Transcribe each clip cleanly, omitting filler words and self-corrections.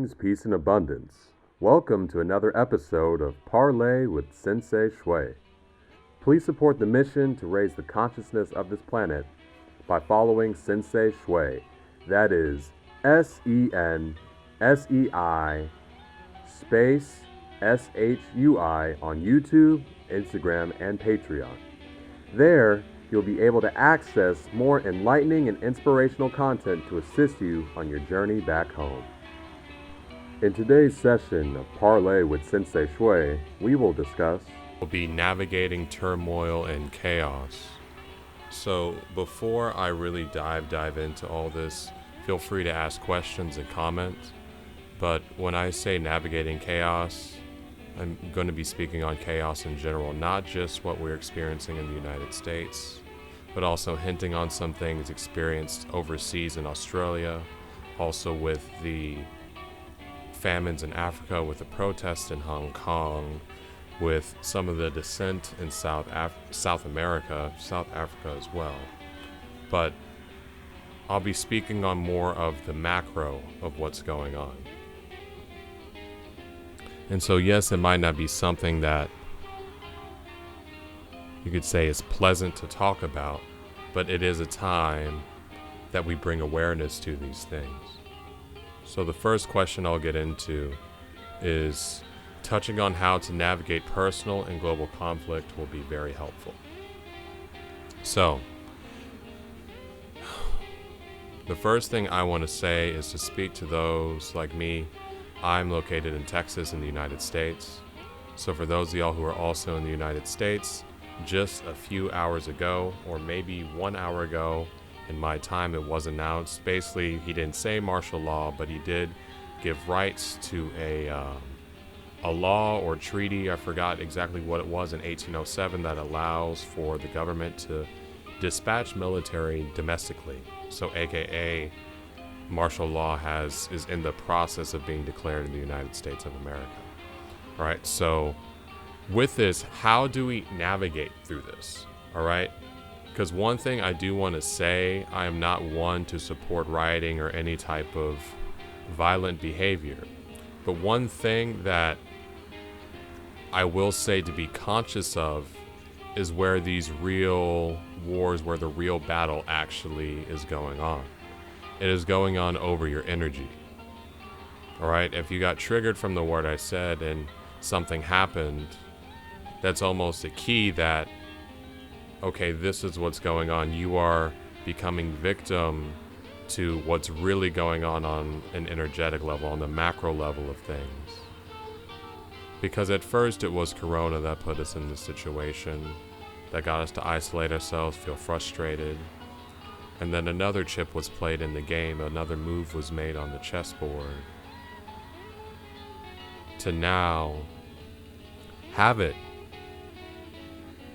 Greetings, peace, and abundance. Welcome to another episode of Parlez with Sensei Shui. Please support the mission to raise the consciousness of this planet by following Sensei Shui. That is SENSEI space SHUI on YouTube, Instagram, and Patreon. There, you'll be able to access more enlightening and inspirational content to assist you on your journey back home. In today's session of Parlez with Sensei Shui, we will discuss will be navigating turmoil and chaos. So before I really dive into all this, feel free to ask questions and comments. But when I say navigating chaos, I'm going to be speaking on chaos in general, not just what we're experiencing in the United States, but also hinting on some things experienced overseas in Australia, also with the famines in Africa, with the protests in Hong Kong, with some of the dissent in South America, South Africa as well. But I'll be speaking on more of the macro of what's going on. And so yes, it might not be something that you could say is pleasant to talk about, but it is a time that we bring awareness to these things. So the first question I'll get into is touching on how to navigate personal and global conflict will be very helpful. So, the first thing I want to say is to speak to those like me. I'm located in Texas in the United States. So for those of y'all who are also in the United States, just a few hours ago, or maybe 1 hour ago, in my time it was announced. Basically, he didn't say martial law, but he did give rights to a law or treaty, I forgot exactly what it was, in 1807 that allows for the government to dispatch military domestically. So AKA martial law is in the process of being declared in the United States of America. All right, so with this, how do we navigate through this? All right, because one thing I do want to say, I am not one to support rioting or any type of violent behavior. But one thing that I will say to be conscious of is where these real wars, where the real battle actually is going on. It is going on over your energy. All right, if you got triggered from the word I said and something happened, that's almost a key that, okay, this is what's going on. You are becoming victim to what's really going on an energetic level, on the macro level of things. Because at first it was Corona that put us in this situation, that got us to isolate ourselves, feel frustrated. And then another chip was played in the game, another move was made on the chessboard. To now have it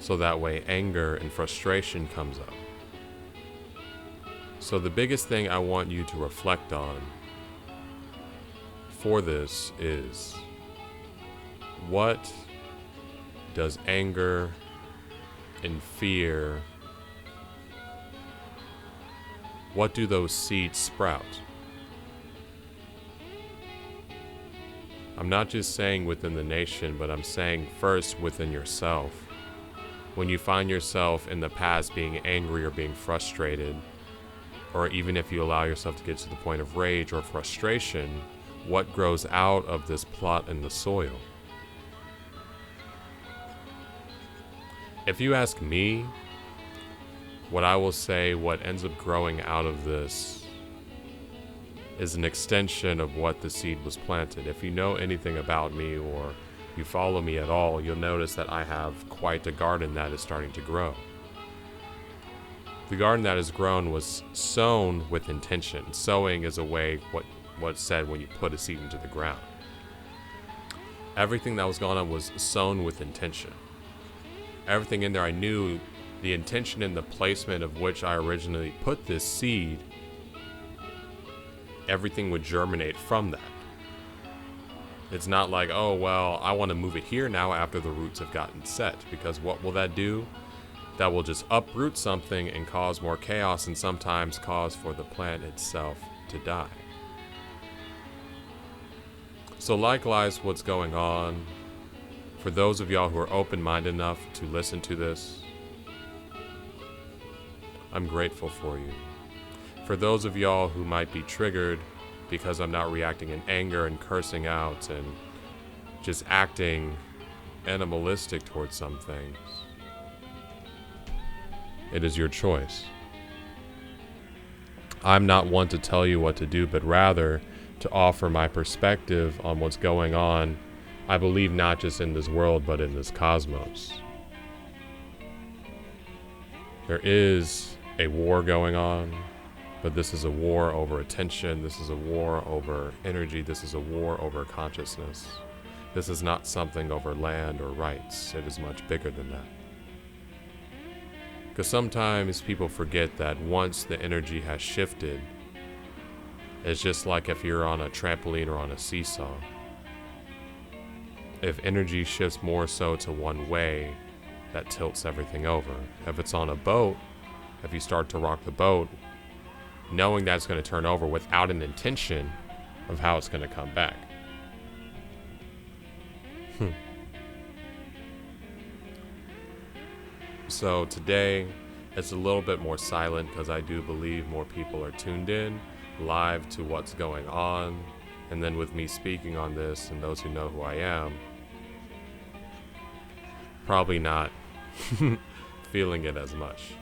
so that way anger and frustration comes up. So the biggest thing I want you to reflect on for this is, what does anger and fear, what do those seeds sprout? I'm not just saying within the nation, but I'm saying first within yourself. When you find yourself in the past being angry or being frustrated, or even if you allow yourself to get to the point of rage or frustration, what grows out of this plot in the soil? If you ask me, what I will say, what ends up growing out of this is an extension of what the seed was planted. If you know anything about me or you follow me at all, you'll notice that I have quite a garden that is starting to grow. The garden that has grown was sown with intention. Sowing is a way, what's said when you put a seed into the ground. Everything that was going on was sown with intention. Everything in there, I knew the intention and the placement of which I originally put this seed, everything would germinate from that. It's not like, oh, well, I want to move it here now after the roots have gotten set, because what will that do? That will just uproot something and cause more chaos, and sometimes cause for the plant itself to die. So likewise, what's going on, for those of y'all who are open-minded enough to listen to this, I'm grateful for you. For those of y'all who might be triggered because I'm not reacting in anger and cursing out and just acting animalistic towards some things, it is your choice. I'm not one to tell you what to do, but rather to offer my perspective on what's going on, I believe not just in this world, but in this cosmos. There is a war going on, but this is a war over attention. This is a war over energy. This is a war over consciousness. This is not something over land or rights. It is much bigger than that. Because sometimes people forget that once the energy has shifted, it's just like if you're on a trampoline or on a seesaw. If energy shifts more so to one way, that tilts everything over. If it's on a boat, if you start to rock the boat, knowing that it's going to turn over without an intention of how it's going to come back. So today, it's a little bit more silent because I do believe more people are tuned in live to what's going on. And then with me speaking on this, and those who know who I am, probably not feeling it as much.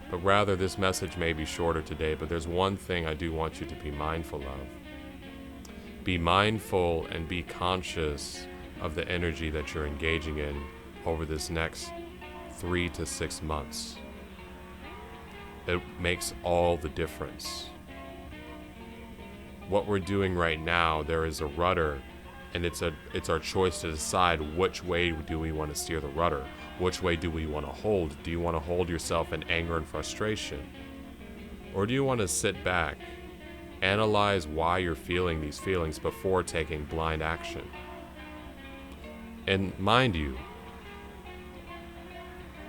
But rather, this message may be shorter today, but there's one thing I do want you to be mindful of. Be mindful and be conscious of the energy that you're engaging in over this next 3 to 6 months. It makes all the difference. What we're doing right now, there is a rudder, and it's our choice to decide which way do we want to steer the rudder. Which way do we want to hold? Do you want to hold yourself in anger and frustration? Or do you want to sit back, analyze why you're feeling these feelings before taking blind action? And mind you,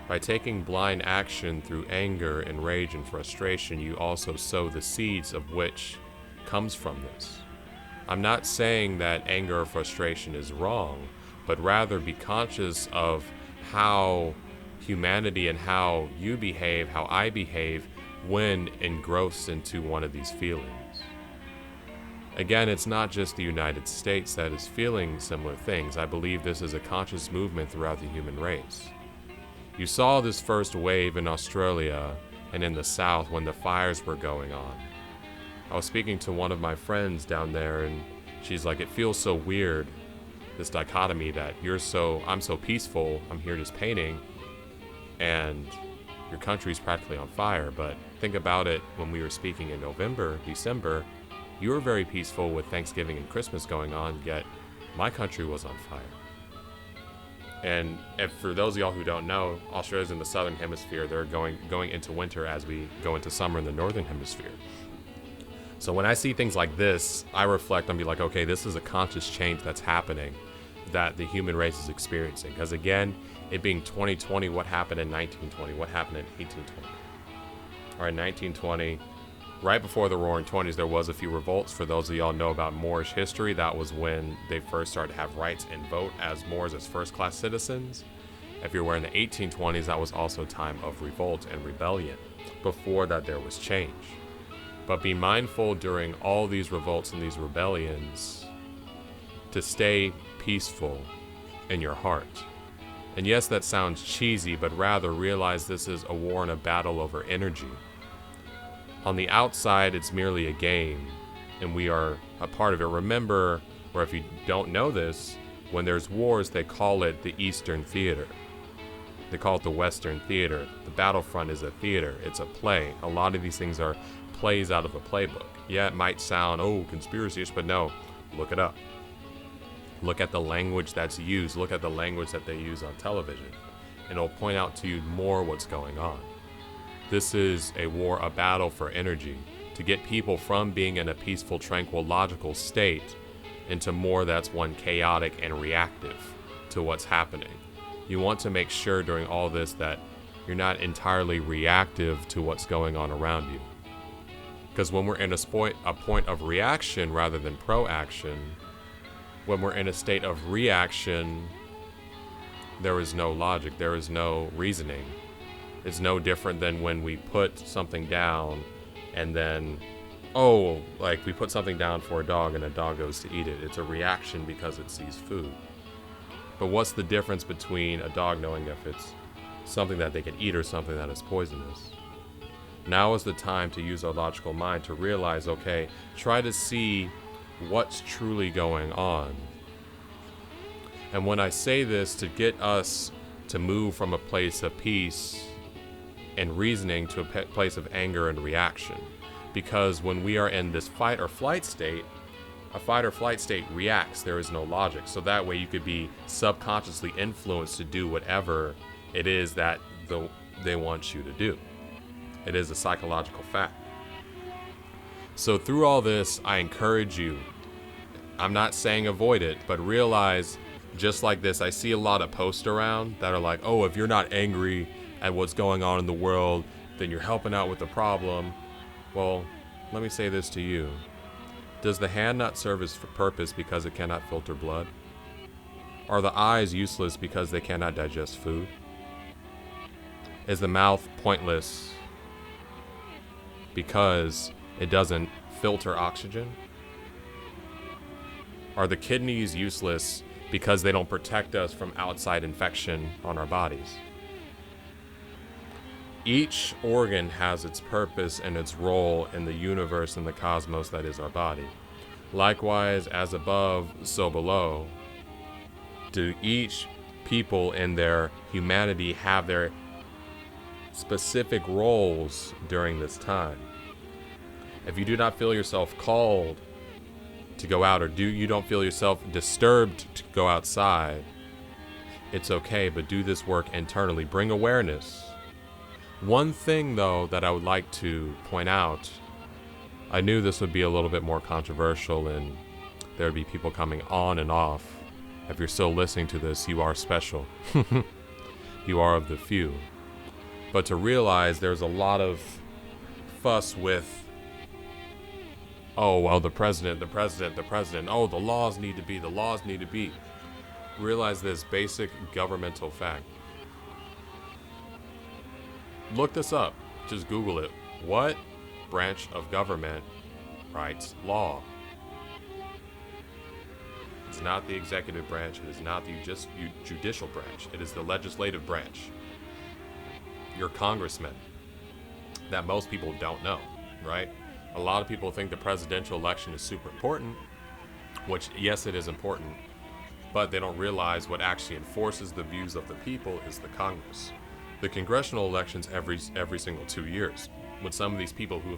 by taking blind action through anger and rage and frustration, you also sow the seeds of which comes from this. I'm not saying that anger or frustration is wrong, but rather be conscious of how humanity and how you behave, how I behave when engrossed into one of these feelings. Again, it's not just the United States that is feeling similar things. I believe this is a conscious movement throughout the human race. You saw this first wave in Australia and in the South when the fires were going on. I was speaking to one of my friends down there, and she's like, it feels so weird, this dichotomy that I'm so peaceful, I'm here just painting, and your country's practically on fire. But think about it, when we were speaking in November, December, you were very peaceful with Thanksgiving and Christmas going on, yet my country was on fire. And if for those of y'all who don't know, Australia's in the southern hemisphere. They're going into winter as we go into summer in the northern hemisphere. So when I see things like this, I reflect and be like, okay, this is a conscious change that's happening that the human race is experiencing. Because again, it being 2020, what happened in 1920? What happened in 1820? Or in 1920, right before the Roaring Twenties, there was a few revolts. For those of y'all know about Moorish history, that was when they first started to have rights and vote as Moors, as first-class citizens. If you're aware, in the 1820s, that was also a time of revolt and rebellion. Before that, there was change. But be mindful during all these revolts and these rebellions to stay peaceful in your heart. And yes, that sounds cheesy, but rather realize this is a war and a battle over energy. On the outside, it's merely a game, and we are a part of it. Remember, or if you don't know this, when there's wars, they call it the Eastern Theater. They call it the Western Theater. The battlefront is a theater. It's a play. A lot of these things are plays out of a playbook. Yeah, it might sound, conspiracy-ish, but no, look it up. Look at the language that's used. Look at the language that they use on television, and it'll point out to you more what's going on. This is a war, a battle for energy, to get people from being in a peaceful, tranquil, logical state into more that's one chaotic and reactive to what's happening. You want to make sure during all this that you're not entirely reactive to what's going on around you. Because when we're in a point of reaction rather than proaction, when we're in a state of reaction, there is no logic, there is no reasoning. It's no different than when we put something down and then, like we put something down for a dog and a dog goes to eat it. It's a reaction because it sees food. But what's the difference between a dog knowing if it's something that they can eat or something that is poisonous? Now is the time to use our logical mind to realize, okay, try to see what's truly going on. And when I say this, to get us to move from a place of peace and reasoning to a place of anger and reaction. Because when we are in this fight or flight state, a fight or flight state reacts, there is no logic. So that way you could be subconsciously influenced to do whatever it is that they want you to do. It is a psychological fact. So through all this, I encourage you, I'm not saying avoid it, but realize, just like this, I see a lot of posts around that are like, oh, if you're not angry at what's going on in the world, then you're helping out with the problem. Well, let me say this to you. Does the hand not serve its purpose because it cannot filter blood? Are the eyes useless because they cannot digest food? Is the mouth pointless because it doesn't filter oxygen? Are the kidneys useless because they don't protect us from outside infection on our bodies? Each organ has its purpose and its role in the universe and the cosmos that is our body. Likewise, as above, so below, do each people in their humanity have their specific roles during this time. If you do not feel yourself called to go out, or you don't feel yourself disturbed to go outside, it's okay, but do this work internally. Bring awareness. One thing, though, that I would like to point out, I knew this would be a little bit more controversial and there would be people coming on and off. If you're still listening to this, you are special. You are of the few. But to realize there's a lot of fuss with, oh, well, the president, oh, the laws need to be. Realize this basic governmental fact. Look this up. Just Google it. What branch of government writes law? It's not the executive branch. It is not the judicial branch. It is the legislative branch. Your congressman. That most people don't know, right? A lot of people think the presidential election is super important, which, yes, it is important, but they don't realize what actually enforces the views of the people is the Congress. The congressional elections every single 2 years, with some of these people who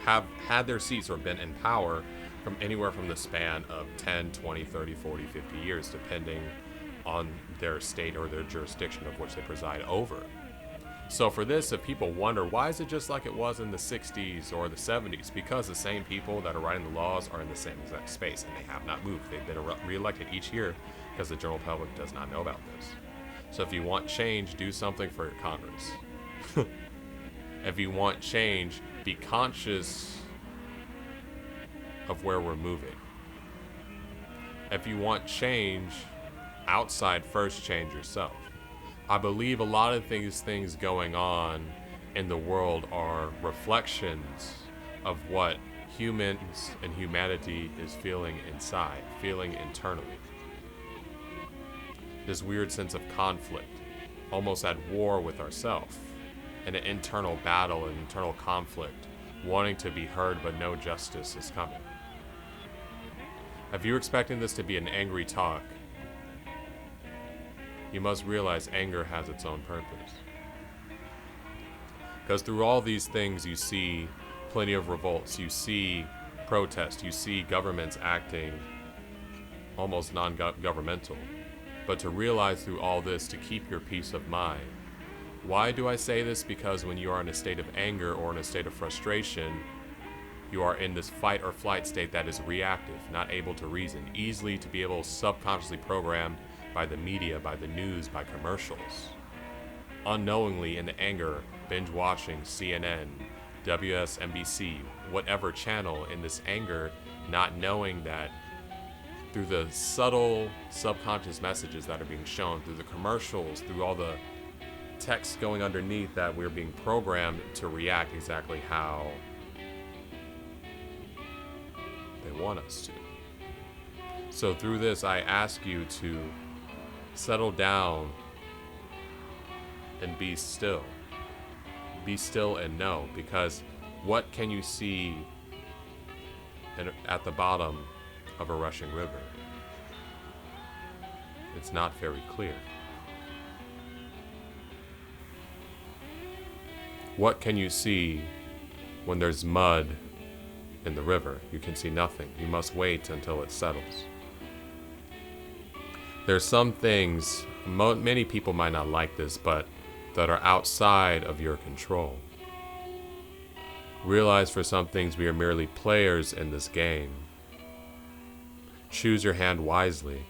have had their seats or been in power from anywhere from the span of 10, 20, 30, 40, 50 years, depending on their state or their jurisdiction of which they preside over. So for this, if people wonder, why is it just like it was in the 60s or the 70s? Because the same people that are writing the laws are in the same exact space, and they have not moved. They've been reelected each year because the general public does not know about this. So if you want change, do something for your Congress. If you want change, be conscious of where we're moving. If you want change outside, first change yourself. I believe a lot of these things going on in the world are reflections of what humans and humanity is feeling inside, feeling internally. This weird sense of conflict, almost at war with ourselves, and an internal battle, an internal conflict, wanting to be heard but no justice is coming. If you're expecting this to be an angry talk, you must realize anger has its own purpose. Because through all these things, you see plenty of revolts, you see protests, you see governments acting almost non-governmental. But to realize through all this, to keep your peace of mind. Why do I say this? Because when you are in a state of anger or in a state of frustration, you are in this fight or flight state that is reactive, not able to reason, easily to be able to subconsciously programmed by the media, by the news, by commercials. Unknowingly in the anger, binge watching CNN, WSNBC, whatever channel, in this anger, not knowing that through the subtle subconscious messages that are being shown, through the commercials, through all the text going underneath, that we're being programmed to react exactly how they want us to. So through this, I ask you to settle down and be still. Be still and know, because what can you see at the bottom of a rushing river? It's not very clear. What can you see when there's mud in the river? You can see nothing. You must wait until it settles. There's some things, many people might not like this, but that are outside of your control. Realize for some things we are merely players in this game. Choose your hand wisely.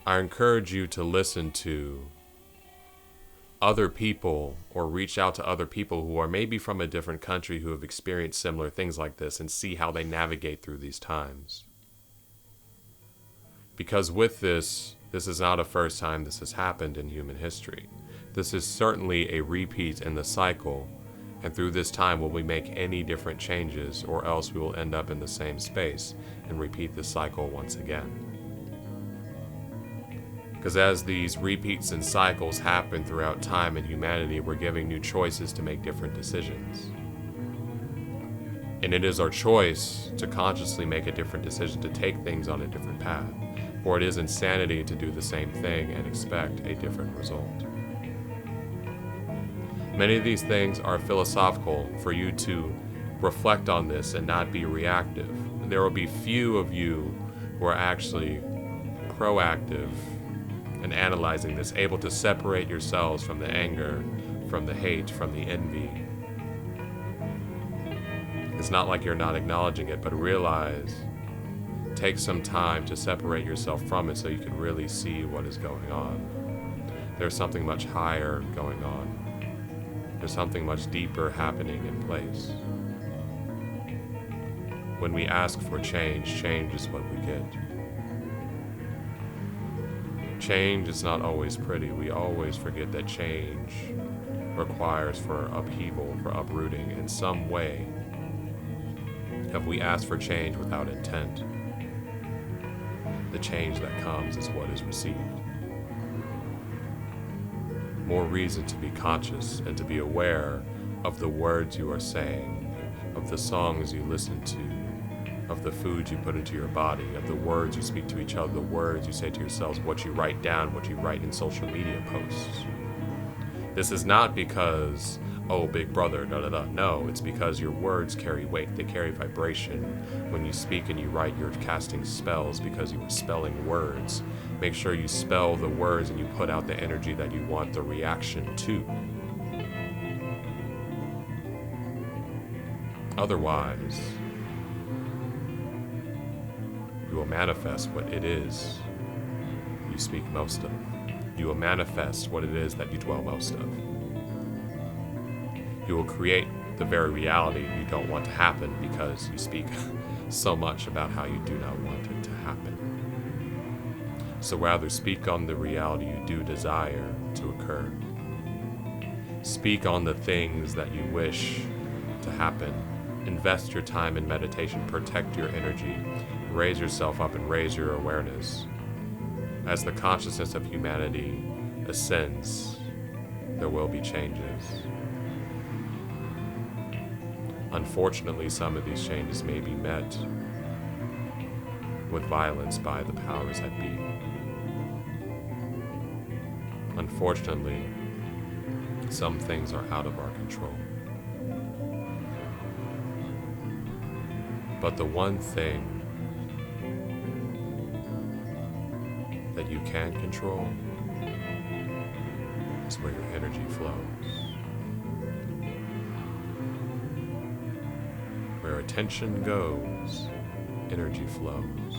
I encourage you to listen to other people, or reach out to other people who are maybe from a different country who have experienced similar things like this, and see how they navigate through these times. Because with this is not a first time this has happened in human history. This is certainly a repeat in the cycle, and through this time will we make any different changes, or else we will end up in the same space and repeat the cycle once again. Because as these repeats and cycles happen throughout time in humanity, we're giving new choices to make different decisions. And it is our choice to consciously make a different decision, to take things on a different path. For it is insanity to do the same thing and expect a different result. Many of these things are philosophical for you to reflect on this and not be reactive. There will be few of you who are actually proactive in analyzing this, able to separate yourselves from the anger, from the hate, from the envy. It's not like you're not acknowledging it, but realize, take some time to separate yourself from it so you can really see what is going on. There's something much higher going on. There's something much deeper happening in place. When we ask for change, change is what we get. Change is not always pretty. We always forget that change requires for upheaval, for uprooting. In some way, have we asked for change without intent, the change that comes is what is received. More reason to be conscious and to be aware of the words you are saying, of the songs you listen to, of the food you put into your body, of the words you speak to each other, the words you say to yourselves, what you write down, what you write in social media posts. This is not because, oh, big brother, da-da-da. No, it's because your words carry weight. They carry vibration. When you speak and you write, you're casting spells because you are spelling words. Make sure you spell the words and you put out the energy that you want the reaction to. Otherwise, you will manifest what it is you speak most of. You will manifest what it is that you dwell most of. You will create the very reality you don't want to happen because you speak so much about how you do not want it to happen. So rather speak on the reality you do desire to occur. Speak on the things that you wish to happen. Invest your time in meditation. Protect your energy. Raise yourself up and raise your awareness. As the consciousness of humanity ascends, there will be changes. Unfortunately, some of these changes may be met with violence by the powers that be. Unfortunately, some things are out of our control. But the one thing that you can control is where your energy flows. Where attention goes, energy flows.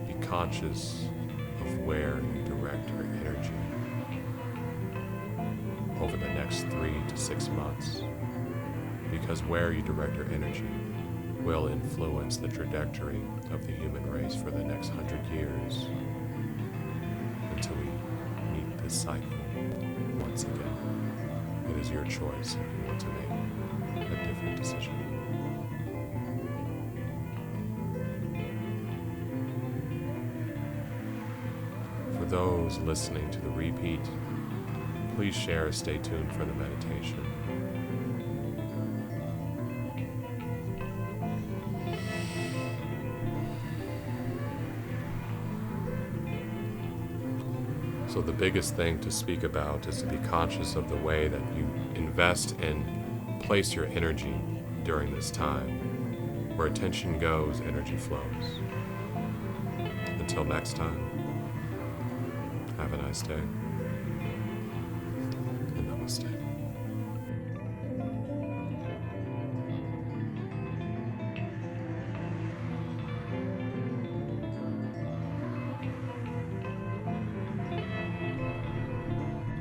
Be conscious of where you direct your energy. over the next 3 to 6 months. Because where you direct your energy will influence the trajectory of the human race for the next 100 years until we meet this cycle once again. It is your choice if you want to make a different decision. For those listening to the repeat, please share, stay tuned for the meditation. So the biggest thing to speak about is to be conscious of the way that you invest and place your energy during this time. Where attention goes, energy flows. Until next time, have a nice day, and namaste.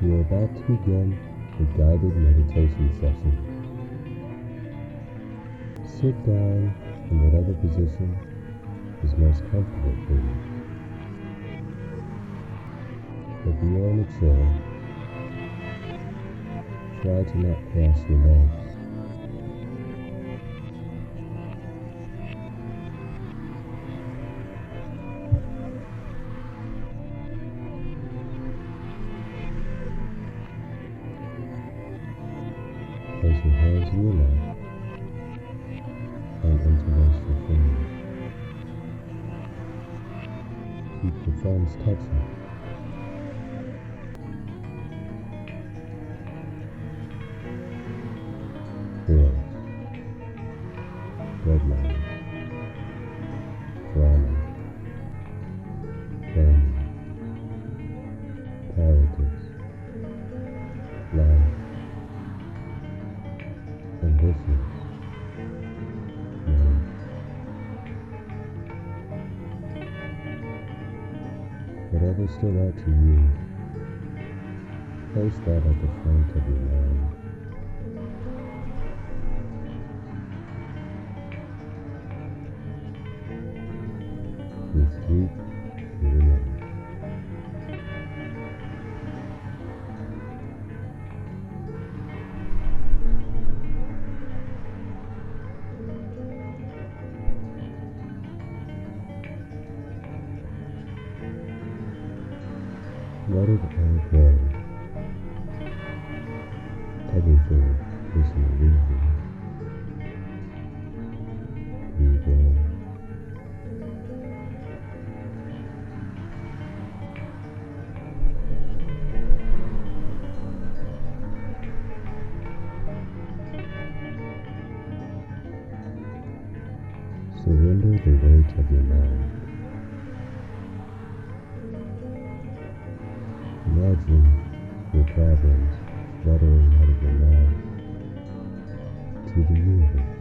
We are about to begin a guided meditation session. Sit down in whatever position is most comfortable for you. If you are in a chair, try to not cross your legs. Place your hands in your lap and interlace your fingers. Keep your thumbs touching. Feels, bloodlines, drama, burning, politics, life, ambitions, money. Whatever stood out to you, place that at the front of your mind. Breathe deep through your nose. Let it all go. Everything is an illusion. Breathe in. Surrender the weight of your mind. Imagine your problems fluttering out of your mind to the universe.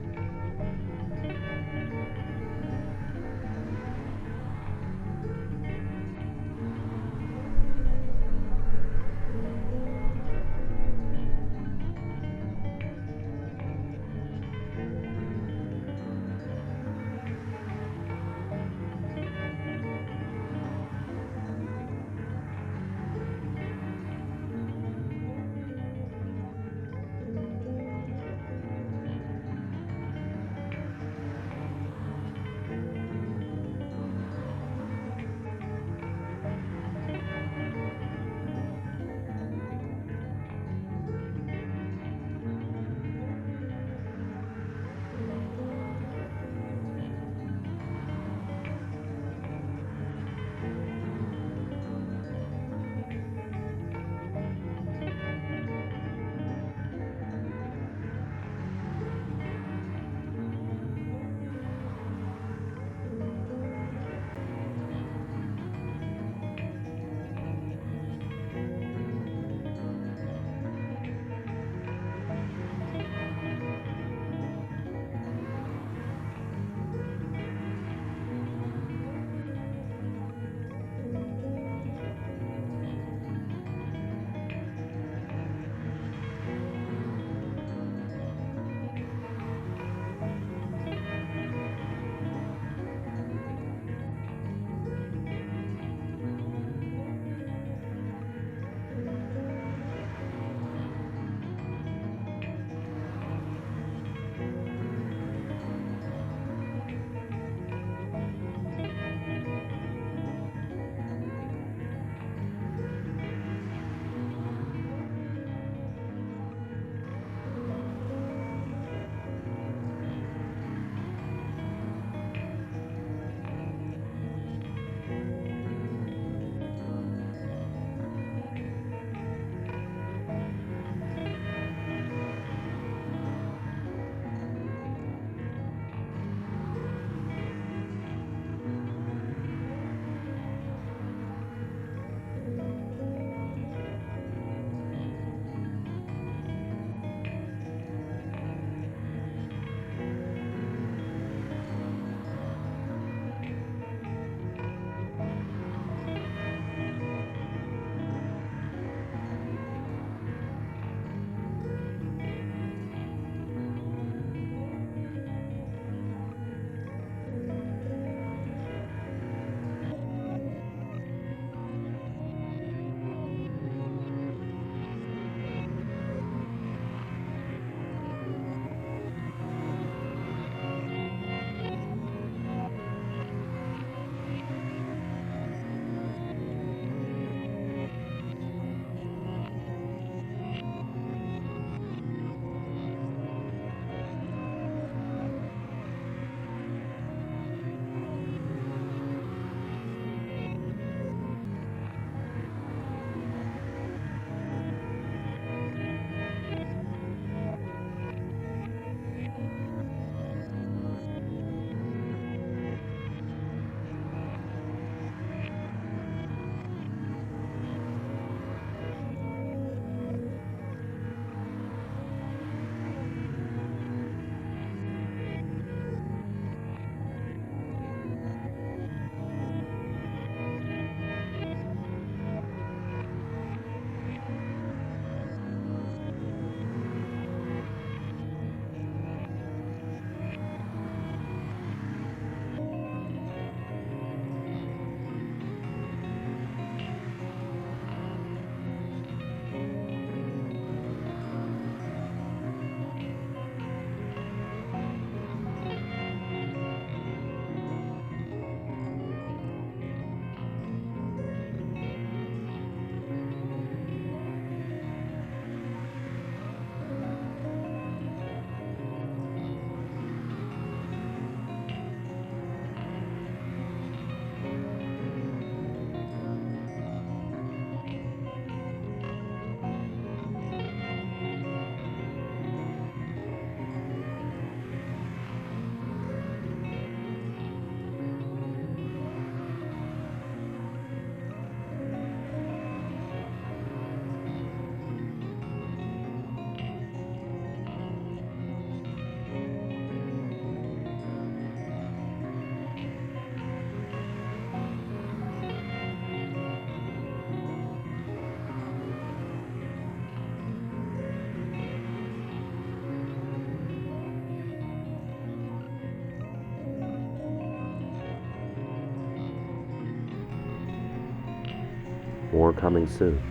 More coming soon.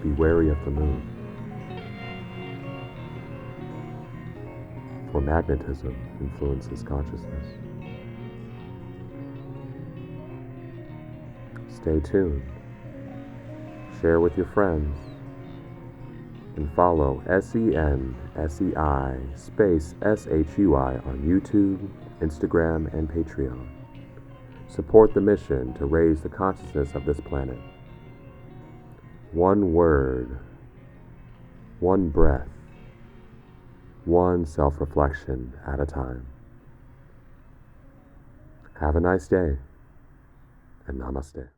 Be wary of the moon, for magnetism influences consciousness. Stay tuned, share with your friends, and follow SENSEI space SHUI on YouTube, Instagram, and Patreon. Support the mission to raise the consciousness of this planet. One word, one breath, one self-reflection at a time. Have a nice day, and namaste.